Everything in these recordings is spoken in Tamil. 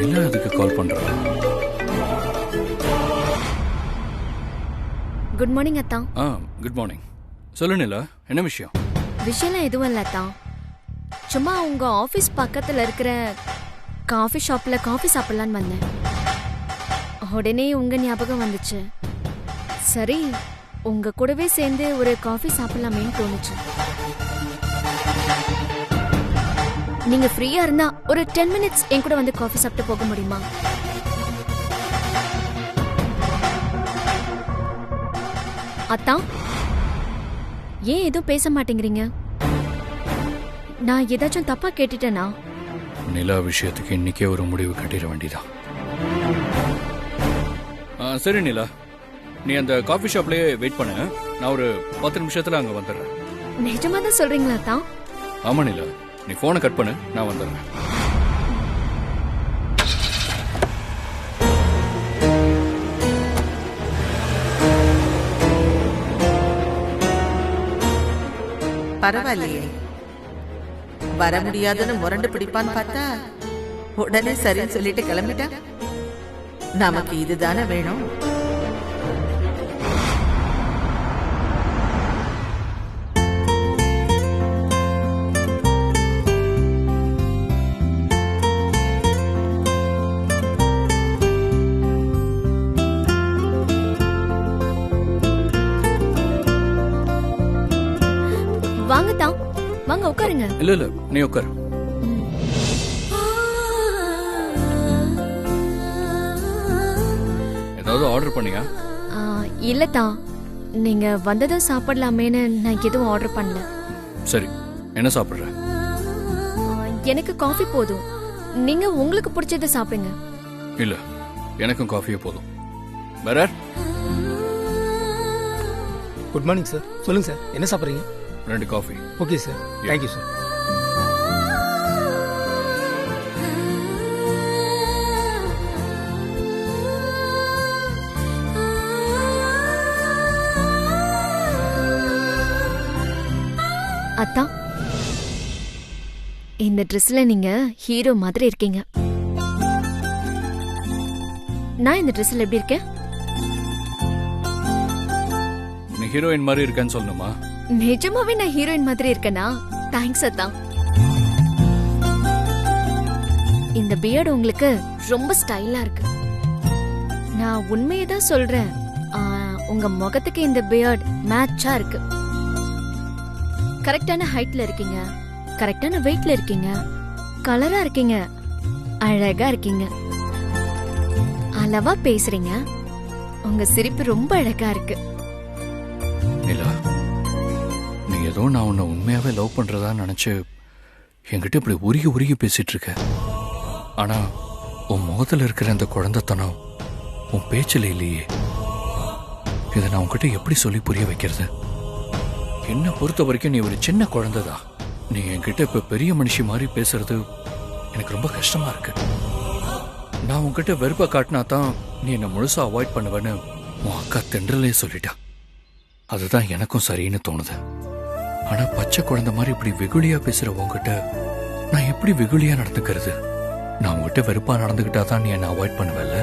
நிலா எதுக்கு கால் பண்றா? குட் மார்னிங் அத்தா. Good morning. சொல்லு நிலா, என்ன விஷயம்? விஷயம்லாம் எதுவும் இல்லை அத்தா. சும்மா உங்க ஆபீஸ் பக்கத்துல இருக்கிற காஃபி ஷாப்ல காஃபி சாப்பிடலான்னு வந்தேன். உடனே உங்க ஞாபகம் வந்துச்சு. சரி, உங்க கூடவே சேர்ந்து ஒரு காஃபி சாப்பிடலாமேன்னு தோணுச்சு. நீங்க ஃப்ரீயா இருந்தா ஒரு 10 மினிட்ஸ் என் கூட வந்து காஃபி சாப்பிட்டு போக முடியுமா? அத்தா, ஏன் எதுவும் பேச மாட்டேங்கிறீங்க? நான் ஏதாச்சும் தப்பா கேட்டுட்டேனா? நிலா விஷயத்துக்கு இன்னைக்கே ஒரு முடிவு கட்டிட வேண்டியதான். சரி நிலா, நீ அந்த காஃபி ஷாப்லயே வெயிட் பண்ணு. நான் ஒரு 10 நிமிஷத்துல அங்க வந்துடுறேன். நிஜமா தான் சொல்றீங்களா அத்தா? ஆமா நிலா, நீ போனை கட் பண்ணு, நான் வந்துடுறேன். பரவாயில்லையே, வர முடியாதுன்னு முரண்டு பிடிப்பான்னு பார்த்தா உடனே சரின்னு சொல்லிட்டு கிளம்பிட்டா. நமக்கு இதுதானே வேணும். வாங்க தா, வாங்க உட்காருங்க. இல்ல இல்ல, நீ உட்காரு. ஏதாவது ஆர்டர் பண்ணியா? இல்ல தா, நீங்க வந்ததும் சாப்பிடலாமேன்னு நான் எதுவும் ஆர்டர் பண்ணல. சரி, என்ன சாப்பிடுற? எனக்கு காஃபி போதும். நீங்க உங்களுக்கு பிடிச்சதை சாப்பிடுங்க. இல்ல, எனக்கும் காஃபியே போதும். பரர். Good morning sir. சொல்லுங்க சார், என்ன சாப்பிட்றீங்க? 2 coffee. Okay sir, thank you sir. அத்தா, இந்த ட்ரெஸ்ல நீங்க ஹீரோ மாதிரி இருக்கீங்க. நான் இந்த ட்ரெஸ்ல எப்படி இருக்கேன்? நீ ஹீரோயின் மாதிரி இருக்கேன்னு சொல்லணுமா? நிஜமாவே நான் ஹீரோயின் மாதிரி இருக்கேனா? தேங்க்ஸ் அத்தா. இந்த பியர்டு உங்களுக்கு ரொம்ப ஸ்டைலா இருக்கு. நான் உண்மையை தான் சொல்றேன். உங்க முகத்துக்கு இந்த பியர்ட் மேட்சா இருக்கு. கரெக்டான ஹைட்ல இருக்கீங்க, கரெக்டான வெயிட்ல இருக்கீங்க, கலரா இருக்கீங்க, அழகா இருக்கீங்க, அளவா பேசுறீங்க. உங்க சிரிப்பு ரொம்ப அழகா இருக்கு. நிலா, நீ ஏதோ நான் உன்னை உண்மையாவே லவ் பண்றதா நினைச்சு என்கிட்ட இப்படி உருகி உருகி பேசிட்டு இருக்க. ஆனா உன் முகத்துல இருக்கிற அந்த குழந்தைத்தனம் உன் பேச்சில் இல்லையே. இதை நான் உன்கிட்ட எப்படி சொல்லி புரிய வைக்கிறது? என்ன பொறுத்த வரைக்கும் நீ ஒரு சின்ன குழந்தைதான். நீ என்கிட்ட இப்ப பெரிய மனுஷி மாதிரி பேசுறது எனக்கு ரொம்ப கஷ்டமா இருக்கு. நான் உன்கிட்ட வெறுப்ப காட்டினா தான் நீ என்ன முழுசா அவாய்ட் பண்ணுவேன்னு உன் அக்கா தென்றலே சொல்லிட்டா. அதுதான் எனக்கும் சரின்னு தோணுது. ஆனா பச்சை குழந்தை மாதிரி இப்படி வெகுளியா பேசுற உன்கிட்ட நான் எப்படி வெகுளியா நடந்துக்கிறது? நான் உன்கிட்ட வெறுப்பா நடந்துகிட்டா தான் நீ என்ன அவாய்ட் பண்ணுவல்ல?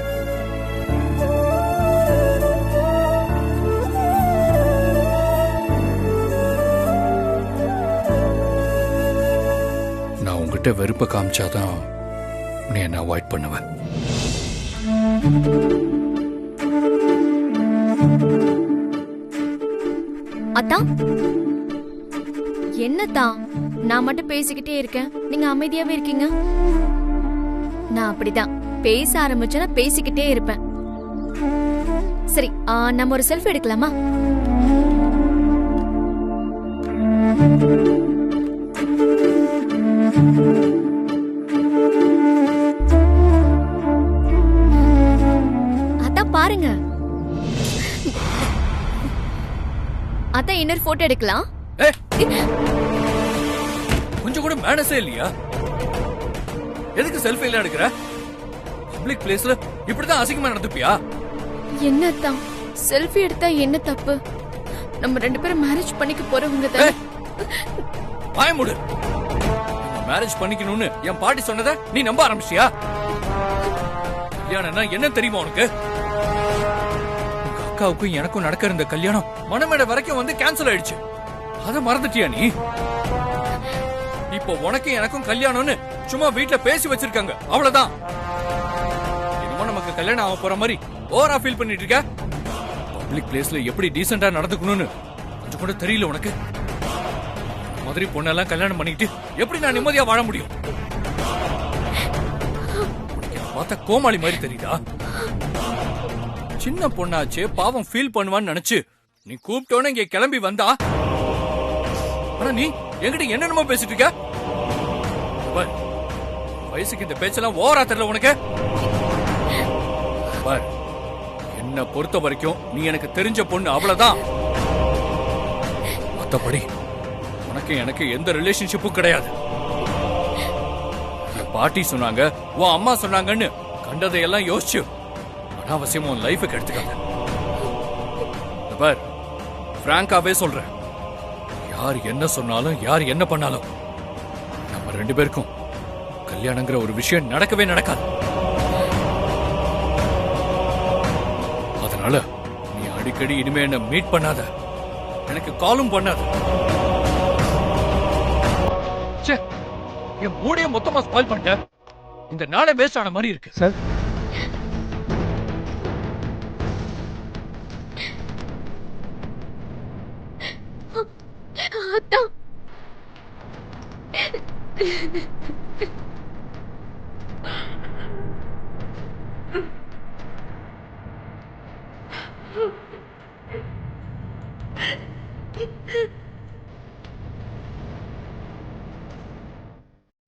நான் உன்கிட்ட வெறுப்ப காமிச்சாதான் நீ என்ன அவாய்ட் பண்ணுவ. அத்தா, என்னத்தா நான் மட்டும் பேசிக்கிட்டே இருக்கேன், நீங்க அமைதியாவே இருக்கீங்க? நான் அப்படிதான், பேச ஆரம்பிச்சேன்னா பேசிக்கிட்டே இருப்பேன். சரி, நம்ம ஒரு செல்ஃபி எடுக்கலாமா? அதான் பாருங்க. அதான் இன்னொரு போட்டோ எடுக்கலாம். கொஞ்சம் கூட மேனஸே இல்லையா? எதுக்கு செல்ஃபி எல்லாம் எடுக்கிற? பப்ளிக் பிளேஸ்ல இப்படிதான் அசிங்கமா நடந்துப்பியா? என்னத்தான் செல்ஃபி எடுத்தா என்ன தப்பு? நம்ம 2 பேரும் மேரேஜ் பண்ணிக்க போறவங்க தானே. வாய மூடு. மேரேஜ் பண்ணிக்கணும்னு என் பாட்டி சொன்னதை நீ நம்ப ஆரம்பிச்சியா? கல்யாணம்னா என்ன தெரியுமா உனக்கு? உங்க அக்காவுக்கும் எனக்கும் நடக்கிற இந்த கல்யாணம் மணமேடை வரைக்கும் வந்து கேன்சல் ஆயிடுச்சு. அத மறந்துட்டியா நீ? இப்போ உனக்கும் எனக்கும் கல்யாணம்னு சும்மா வீட்ல பேசி வச்சிருக்காங்க, அவ்வளவுதான். என்னமோ நமக்கு கல்யாணம் ஆக போற மாதிரி ஓவரா ஃபீல் பண்ணிட்டு இருக்க. பப்ளிக் பிளேஸ்ல எப்படி டீசெண்டா நடந்துக்கணும்னு கொஞ்சம் கூட தெரியல உனக்கு. மாதிரி பொண்ணெல்லாம் கல்யாணம் பண்ணிட்டு எப்படி நான் நிம்மதியா வாழ முடியும்? பார்த்தா கோமாளி மாதிரி தெரியுதா? சின்ன பொண்ணாச்சே, பாவம் ஃபீல் பண்ணுவான்னு நினைச்சு நீ கூப்பிட்டோன்னு இங்க கிளம்பி வந்தா, ஆனா நீ என்கிட்ட என்னென்னமோ பேசிட்டு இருக்க. பார், வயசுக்கு இந்த பேச்செல்லாம் ஓவரா தெரியல உனக்கு. பார், என்ன பொறுத்த வரைக்கும் நீ எனக்கு தெரிஞ்ச பொண்ணு, அவ்வளவுதான். மத்தபடி உனக்கு எனக்கு எந்த ரிலேஷன்ஷிப்பும் கிடையாது. என் பாட்டி சொன்னாங்க, உன் அம்மா சொன்னாங்கன்னு கண்டதையெல்லாம் யோசிச்சு அனாவசியமா உன் லைஃபுக்கு எடுத்துக்காங்க. பார், பிராங்காவே சொல்றேன், யார் என்ன சொன்னாலும் யார் என்ன பண்ணாலும் நம்ம ரெண்டு பேருக்கும் கல்யாணங்கிற ஒரு விஷயம் நடக்கவே நடக்காது. அதனால நீ அடிக்கடி இனிமே என்ன மீட் பண்ணாத, எனக்கு காலும் பண்ணாத. என் மூடைய மொத்தமா ஸ்பாயில் பண்ணிட்ட. இந்த நாளே வேஸ்ட் ஆன மாதிரி இருக்கு. சார் அத்தா,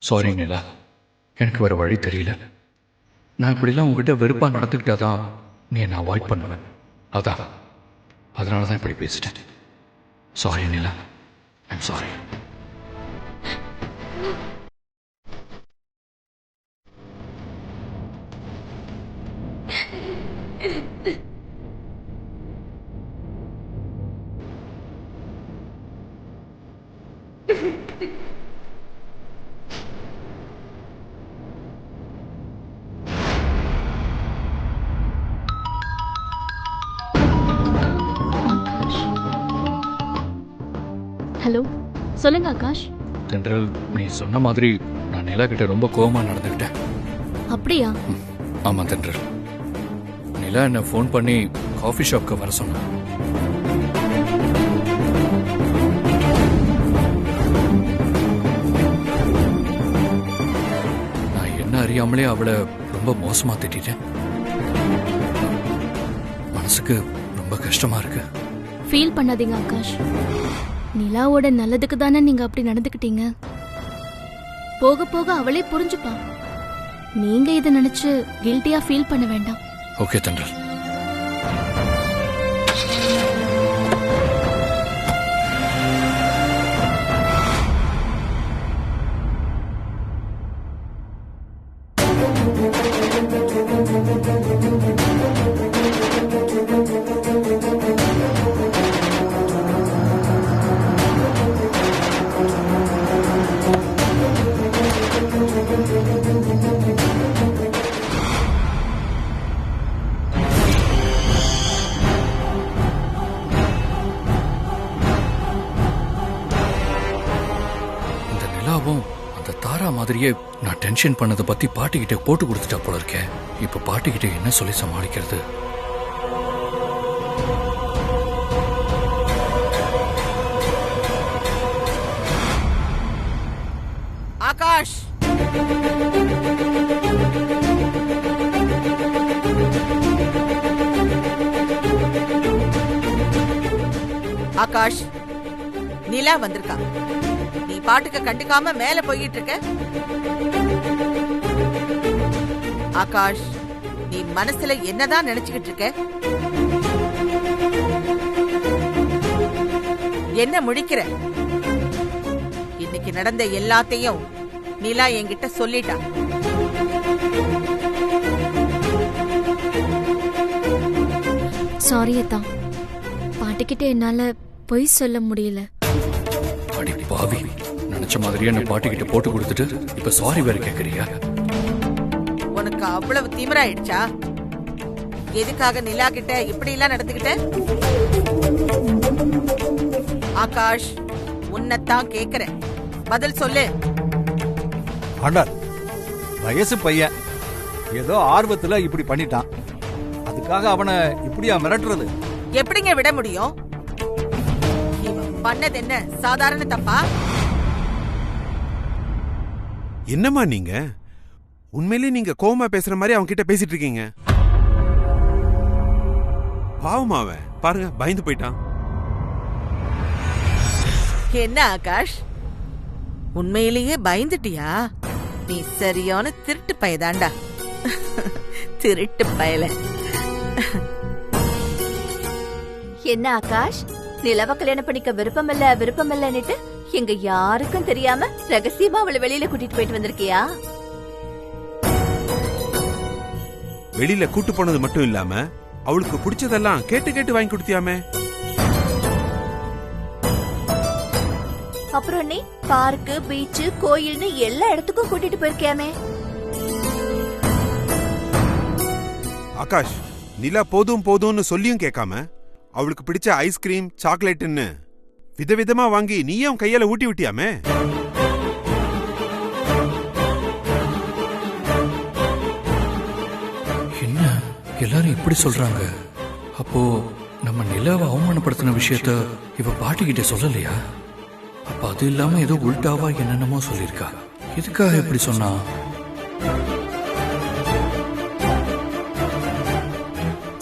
சாரி நிலா, எனக்கு வேற வழி தெரியல. நான் இப்படிலாம் உங்ககிட்ட வெறுப்பா நடந்துக்கிட்டாதான் நீ என்னை அவாய்ட் பண்ணுவேன். அதனால தான் இப்படி பேசிட்டேன். Sorry Nila, I'm sorry. Hello, சொல்லுங்க ஆகாஷ். தென்றல், நீ சொன்ன மாதிரி நான் நிலா கிட்ட ரொம்ப கோவமா நடந்துக்கிட்டேன். அப்படியா? ஆமா தென்றல், நிலா என்ன ஃபோன் பண்ணி காஃபி ஷாப்க்கு வர சொன்னான். நான் என்ன அறியாமலே அவளை ரொம்ப மோசமா திட்டிட்டேன். மனசுக்கு ரொம்ப கஷ்டமா இருக்கு. ஃபீல் பண்ணாதீங்க ஆகாஷ். நிலாவோட நல்லதுக்கு தானே நீங்க அப்படி நடந்துக்கிட்டீங்க. போக போக அவளே புரிஞ்சுப்பா. நீங்க இதை நினைச்சு கில்ட்டியா ஃபீல் பண்ண வேண்டாம். ஓகே தென்றல். அந்த தாரா மாதிரியே நான் டென்ஷன் பண்ணதை பத்தி பாட்டிக்கிட்ட போட்டு கொடுத்துட்டா போல இருக்கேன். இப்ப பாட்டிக்கிட்ட என்ன சொல்லி சமாளிக்கிறது? ஆகாஷ், ஆகாஷ், நிலா வந்திருக்கா. நீ பாட்டுக்கு கண்டுக்காம மேல போயிட்டு இருக்க. ஆகாஷ், நீ மனசுல என்னதான் நினைச்சுக்கிட்டு இருக்க? என்ன முழிக்கிற? இன்னைக்கு நடந்த எல்லாத்தையும் நிலா என்கிட்ட சொல்லிட்டா. சாரி அத்தா, பாட்டிக்கிட்ட என்னால பொய் சொல்ல முடியல. அடி பாவி, நினைச்ச மாதிரியே நான் பாட்டிக்கிட்ட போட்டு கொடுத்துட்டு இப்ப சாரி வேற கேக்குறியா? உனக்கு உனக்கு அவ்வளவு திமிராயிடுச்சா? எதுக்காக நிலா கிட்ட இப்படி எல்லாம் நடந்துகிட்ட? ஆகாஷ், உன்னைத்தான் கேக்குறேன், பதில் சொல்லு. ஆண்டாள், வயசு பையன் ஏதோ ஆர்வத்துல இப்படி பண்ணிட்டான். அதுக்காக அவனை இப்படியா மிரட்டுறது? எப்படிங்க விட முடியும்? இவன் பண்ணது என்ன சாதாரண தப்பா? என்னம்மா நீங்க உண்மையிலேயே நீங்க கோவமா பேசுற மாதிரி அவங்க கிட்ட பேசிட்டு இருக்கீங்க. பாவமா அவன் பாருங்க, பயந்து போயிட்டான். என்ன ஆகாஷ், உண்மையிலேயே பயந்துட்டியா? நீ சரியான திருட்டு பயதாண்டா. திருட்டு பயல. என்ன ஆகாஷ், நிலவ கல்யாணம் பண்ணிக்க விருப்பமில்லன்னுட்டு எங்க யாருக்கும் தெரியாம ரகசியமா அவளை வெளியில கூட்டிட்டு போயிட்டு வந்திருக்கியா? வெளியில கூட்டு போனது மட்டும் இல்லாம அவளுக்கு பிடிச்சதெல்லாம் கேட்டு கேட்டு வாங்கி கொடுத்தியாமே. அப்புறம் நீ பார்க்கு, பீச், கோயில்னு எல்லா இடத்துக்கும் கூட்டிட்டு போயிருக்கியாமே. ஆகாஷ், நிலா போதும் போதும்னு சொல்லியும் கேட்காம அவளுக்கு பிடிச்ச ஐஸ்கிரீம், சாக்லேட்னு விதவிதமா வாங்கி நீயும் கையால ஊட்டி விட்டியாமே. என்ன எல்லாரும் இப்படி சொல்றாங்க? அப்போ நம்ம நிலாவை அவமானப்படுத்தின விஷயத்த இவ பாட்டிக்கிட்ட சொல்லலையா? அப்ப அது இல்லாம ஏதோ உல்டாவா என்னென்னமோ சொல்லிருக்கா. எதுக்காக இப்படி சொன்னா?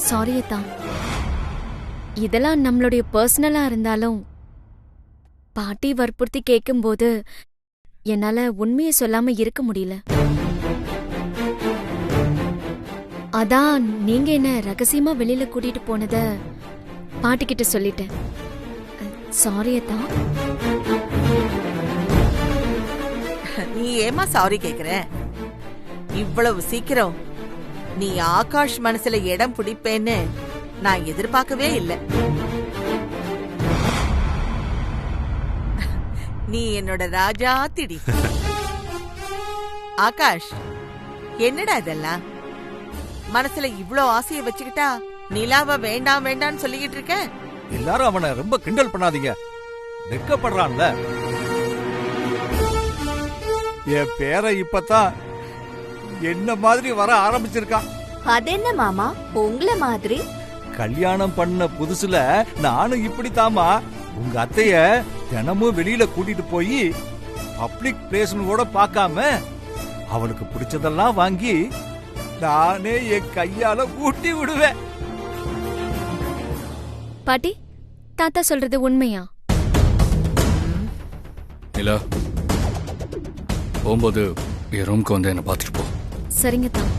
சாரி அத்தா, இதெல்லாம் நம்மளுடைய பர்சனலா இருந்தாலும் பாட்டி வற்புறுத்தி கேட்கும்போது என்னால உண்மையை சொல்லாம இருக்க முடியல. அதான் நீங்க என்ன ரகசியமா வெளியில கூட்டிட்டு போனத பாட்டி கிட்ட சொல்லிட்டேன். சாரி அத்தா. நீ ஏமா சாரி கேக்குற? இவ்வளவு சீக்கிரம் நீ ஆகாஷ் மனசுல இடம் பிடிப்பேன்னு நான் எதிர்பார்க்கவே இல்லை. நீ என்னோட ராஜா திடி. ஆகாஷ், என்னடா இதெல்லாம்? மனசுல இவ்ளோ ஆசைய வச்சுக்கிட்டா நிலாவ வேண்டாம் வேண்டாம்னு சொல்லிக்கிட்டு இருக்க? எல்லாரும் அவனை ரொம்ப கிண்டல் பண்ணாதீங்க, வெட்கப்படுறான்ல. என் பேரை இப்பதான் என்ன மாதிரி வர ஆரம்பிச்சிருக்கான். அது என்ன மாமா உங்கள மாதிரி? கல்யாணம் பண்ண புதுசுல நானும் இப்படித்தாமா உங்க அத்தைய தினமும் வெளியில கூட்டிட்டு போய் பப்ளிக் பிளேஸ்னு கூட பார்க்காம அவளுக்கு பிடிச்சதெல்லாம் வாங்கி நானே என் கையால ஊட்டி விடுவேன். பாட்டி, தாத்தா சொல்றது உண்மையா? நிலா, போகும்போது என் ரூம்க்கு வந்து என்ன பார்த்துட்டு போ. சரிங்க தான்.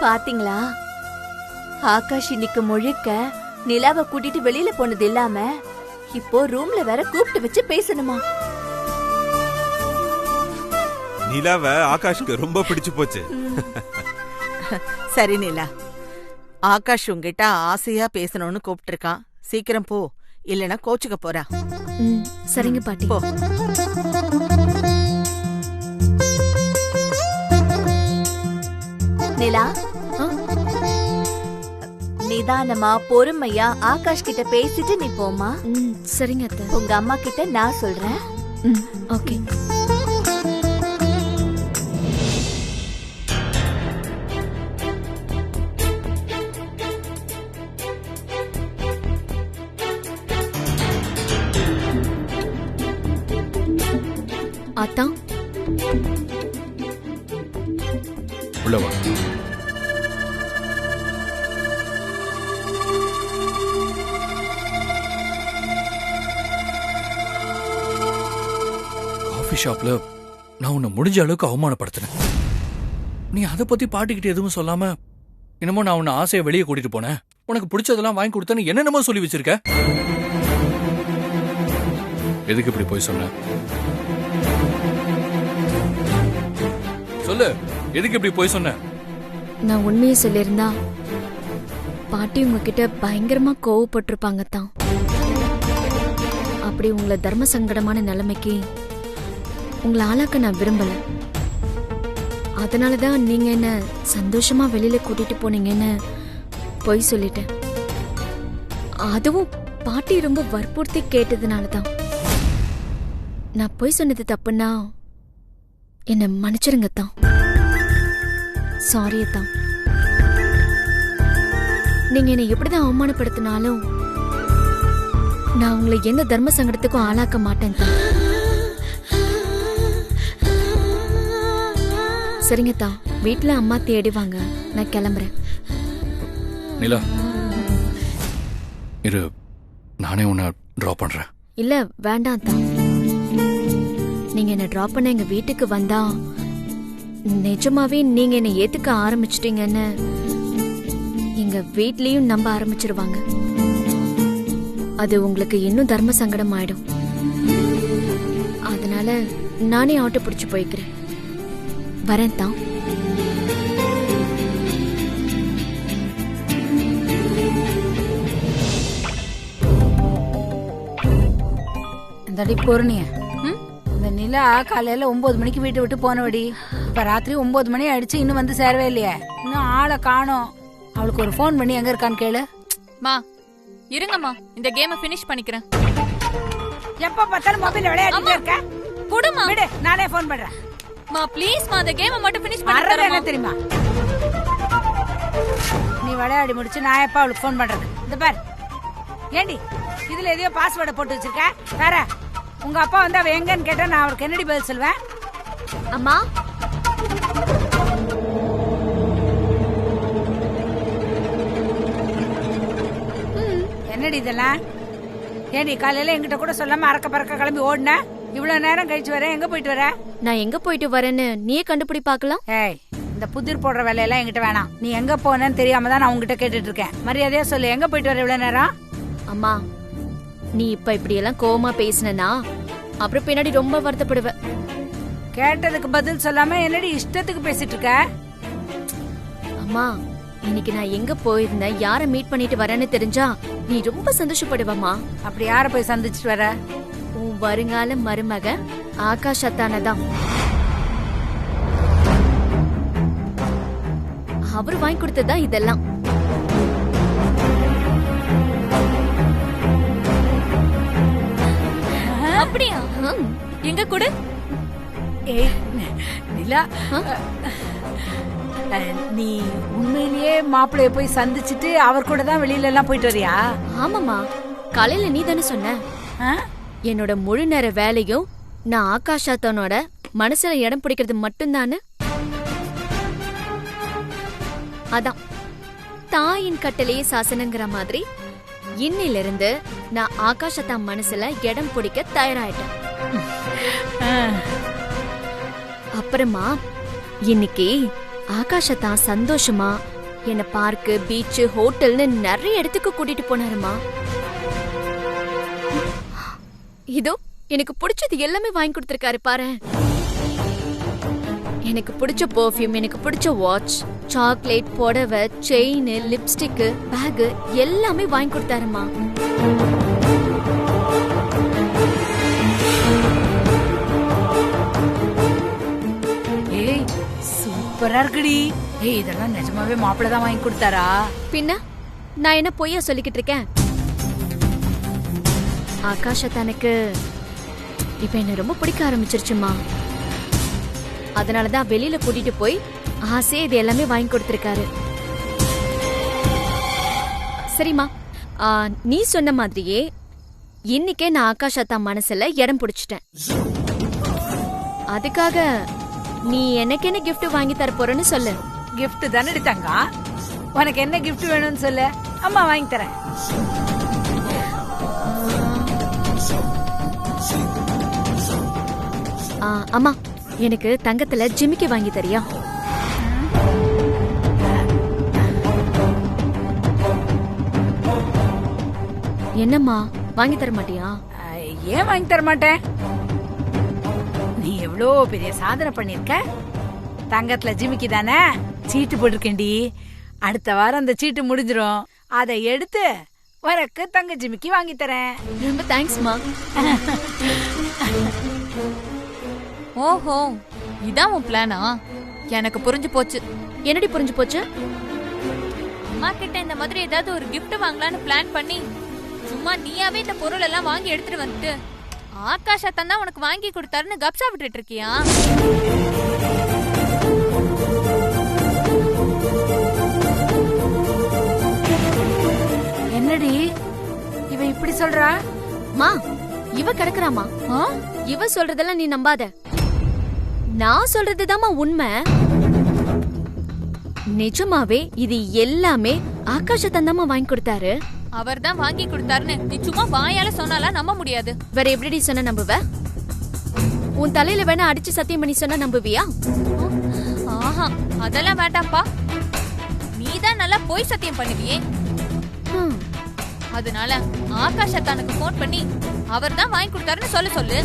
பாத்தீங்களா, ஆகாஷ் இன்னைக்கு முழுக்க நிலாவை கூட்டிட்டு வெளியில போனது இல்லாம இப்போ ரூம்ல வேற கூப்பிட்டு வச்சு பேசணுமா? நிலாவை ஆகாஷ்க்கு ரொம்ப பிடிச்சு போச்சு. சரி நிலா, ஆகாஷ் உங்ககிட்ட ஆசையா பேசணும்னு கூப்பிட்டு இருக்கான். சீக்கிரம் போ, இல்லனா கோச்சுக்க போறா. சரிங்க பாட்டி. போ. நிலா, நிதானமா பொறுமையா ஆகாஷ் கிட்ட பேசிட்டு நீ போமா. சரிங்க அத்தை. உங்க அம்மா கிட்ட நான் சொல்றேன். ஓகே. அத்தா, உள்ள வா. காஃபி ஷாப்ல நான் உன்னை முடிஞ்ச அளவுக்கு அவமானப்படுத்தினேன். நீ அதை பத்தி பாட்டிக்கிட்டு எதுவும் சொல்லாம என்னமோ நான் உன்னை ஆசையை வெளியே கூட்டிட்டு போனேன், உனக்கு பிடிச்சதெல்லாம் வாங்கி கொடுத்தேன்னு என்னென்னமோ சொல்லி வச்சிருக்க. எதுக்கு இப்படி போய் சொன்ன? சொல்லு, எதுக்கு இப்படி போய் சொன்ன? நான் உண்மையை சொல்லியிருந்தா பாட்டி உங்ககிட்ட பயங்கரமா கோவப்பட்டிருப்பாங்க தான். அப்படி உங்களை தர்ம சங்கடமான நிலைமைக்கு உங்களை ஆளாக்க நான் விரும்பல. அதனாலதான் நீங்க என்ன சந்தோஷமா வெளியில கூட்டிட்டு போனீங்கன்னு பொய் சொல்லிட்டேன். அதுவும் பாட்டி ரொம்ப வற்புறுத்தி கேட்டதுனாலதான். நான் பொய் சொன்னது தப்புன்னா என்ன மன்னிச்சிருங்க தான். சாரி தான். நீங்க என்னை எப்படிதான் அவமானப்படுத்தினாலும் நான் உங்களை எந்த தர்ம சங்கடத்துக்கும் ஆளாக்க மாட்டேன் தான். சரிங்க தான், வீட்டுல அம்மா தேடிவாங்க, நான் கிளம்புறேன். நிலா இரு, நானே உன்னை ட்ராப் பண்றேன். இல்ல வேண்டாம் தான். நீங்க என்ன ட்ராப் பண்ண எங்க வீட்டுக்கு வந்தா நிஜமாவே நீங்க என்ன ஏத்துக்க ஆரம்பிச்சிட்டீங்கன்னு எங்க வீட்லயும் நம்ப ஆரம்பிச்சிருவாங்க. அது உங்களுக்கு இன்னும் தர்ம சங்கடம் ஆயிடும். அதனால நானே ஆட்டோ பிடிச்சு போய்க்கிறேன். வரேன் தான். இந்தடி பொருணிய, இந்த நிலா காலையில 9 மணிக்கு வீட்டை விட்டு போனவடி. இப்ப ராத்திரி 9 மணி ஆயிடுச்சு, இன்னும் வந்து சேரவே இல்லையே. இன்னும் ஆளை காணோம். அவளுக்கு ஒரு ஃபோன் பண்ணி எங்க இருக்கான்னு கேளு. மா இருங்கம்மா, இந்த கேமை ஃபினிஷ் பண்ணிக்கிறேன். எப்ப பார்த்தாலும் மொபைல்ல விளையாடிட்டே இருக்க. குடுமா விடு, நானே ஃபோன் பண்றேன். மா ப்ளீஸ் மா, அந்த கேமை மட்டும் ஃபினிஷ் மறந்து பண்ணிக்கிறேன். என்ன தெரியுமா, நீ விளையாடி முடிச்சு நான் எப்ப அவளுக்கு ஃபோன் பண்றது? இந்த பார், ஏண்டி இதுல எதையோ பாஸ்வேர்டை போட்டு வச்சிருக்க வேற. உங்க அப்பா வந்து அவ எங்கன்னு கேட்டா நான் அவருக்கு என்னடி பதில் சொல்வேன்? அம்மா என்னடி இதெல்லாம்? ஏண்டி காலையில என்கிட்ட கூட சொல்லாம அறக்க பறக்க கிளம்பி ஓடுன? இவ்வளவு நேரம் கழிச்சு வர, எங்க போயிட்டு வர? நான் எங்க போயிட்டு வரேன்னு நீயே கண்டுபிடி பார்க்கலாம். ஏய், இந்த புதிர் போடுற வேலையெல்லாம் என்கிட்ட வேணாம். நீ எங்க போனேன்னு தெரியாம தான் நான் உங்ககிட்ட கேட்டுட்டு இருக்கேன். மரியாதையா சொல்லு, எங்க போயிட்டு வர இவ்வளவு நேரம்? அம்மா நீ இப்ப இப்படி எல்லாம் கோவமா பேசினா அப்புறம் பின்னாடி ரொம்ப வருத்தப்படுவ. கேட்டதுக்கு பதில் சொல்லாம என்னடி இஷ்டத்துக்கு பேசிட்டு இருக்க? அம்மா இன்னைக்கு நான் எங்க போயிருந்தேன், யார மீட் பண்ணிட்டு வரேன்னு தெரிஞ்சா நீ ரொம்ப சந்தோஷப்படுவம்மா. அப்படி யார போய் சந்திச்சுட்டு வர? உன் வருங்கால மருமக ஆகாஷ் அத்தானதான். அவரு வாங்கி கொடுத்ததா இதெல்லாம். அப்படியா? எங்க கூட ஏய் நிலா, நீ உண்மையிலேயே மாப்பிள்ளைய போய் சந்திச்சுட்டு அவர் கூட தான் வெளியில எல்லாம் போயிட்டு வரியா? ஆமாமா, காலையில நீ தானே சொன்ன என்னோட முழு நேர வேலையும் நான் ஆகாஷாத்தனோட மனசுல இடம் பிடிக்கிறது மட்டும்தானு. அதான் தாயின் கட்டளையே சாசனங்கிற மாதிரி இன்னிலிருந்து நான் ஆகாஷத்தா மனசுல இடம் பிடிக்க தயாராயிட்டேன். அப்புறமா இன்னைக்கு ஆகாஷத்தா சந்தோஷமா என்ன பார்க்கு, பீச், ஹோட்டல்னு நிறைய இடத்துக்கு கூட்டிட்டு போனாருமா. இதோ எனக்கு பிடிச்சது எல்லாமே வாங்கி கொடுத்திருக்காரு பாரு. எனக்கு பிடிச்ச பெர்ஃப்யூம், எனக்கு பிடிச்ச வாட்ச், சாக்லேட், புடவை, செயின், லிப்ஸ்டிக், பேக் எல்லாமே வாங்கி கொடுத்தாருமா. ஏய் சூப்பரா இருக்குடி. ஏய் இதெல்லாம் நிஜமாவே மாப்பிள்ளை தான் வாங்கி கொடுத்தாரா? பின்ன நான் என்ன பொய்யா சொல்லிக்கிட்டு இருக்கேன்? ஆகாஷத்தானுக்கு இப்ப என்ன ரொம்ப பிடிக்க ஆரம்பிச்சிருச்சுமா. அதனாலதான் வெளியில கூட்டிட்டு போய் ஆசையே இது எல்லாமே வாங்கி கொடுத்திருக்காரு. சரிம்மா, நீ சொன்ன மாதிரியே இன்னைக்கே நான் ஆகாஷத்தா மனசுல இடம் பிடிச்சிட்டேன். அதுக்காக நீ எனக்கு என்ன gift வாங்கி தர போறன்னு சொல்லு. gift தானடி தங்கா, உனக்கு என்ன gift வேணும்னு சொல்லு, அம்மா வாங்கி தரேன். அம்மா எனக்கு தங்கத்துல ஜிமிக்கி வாங்கி தரியா? என்னம்மா வாங்கி தர மாட்டியா? ஏன் வாங்கி தர மாட்டேன்? நீ எவ்வளோ பெரிய சாதனை பண்ணிருக்க. தங்கத்துல ஜிமிக்கி தானே சீட்டு போட்டிருக்கேன்டி. அடுத்த வாரம் அந்த சீட்டு முடிஞ்சிரும். அதை எடுத்து உனக்கு தங்க ஜிமிக்கி வாங்கி தரேன். ரொம்ப தேங்க்ஸ்மா. ஓஹோ, இதான் உன் பிளானா? எனக்கு புரிஞ்சு போச்சு. என்னடி புரிஞ்சு போச்சு? அம்மா கிட்ட இந்த மாதிரி ஏதாவது ஒரு gift வாங்கலாம்னு பிளான் பண்ணி சும்மா நீயாவே இந்த பொருள் எல்லாம் வாங்கி எடுத்துட்டு வந்துட்டு ஆகாஷா தந்தா உனக்கு வாங்கி கொடுத்தாருன்னு கப்சா விட்டுட்டு இருக்கியா? என்னடி இவ இப்படி சொல்றா? மா, இவ கிடக்குறாமா. இவ சொல்றதெல்லாம் நீ நம்பாத. நான் சொல்றதுதாம்மா உண்மை. நிஜமாவே இது எல்லாமே ஆகாஷ தந்தாமா வாங்கி கொடுத்தாரு. அவர் தான் வாங்கி கொடுத்தாருன்னு நீ சும்மா வாயால சொன்னாலாம் நம்ப முடியாது. வேற எப்படி சொன்ன நம்புவ? உன் தலையில வேணா அடிச்சு சத்தியம் பண்ணி சொன்னா நம்புவியா? ஆஹா, அதெல்லாம் வேண்டாம்ப்பா. நீதான் நல்லா போய் சத்தியம் பண்ணுவியே. அதனால ஆகாஷ் அத்தானுக்கு போன் பண்ணி அவர் தான் வாங்கி கொடுத்தாருன்னு சொல்லு.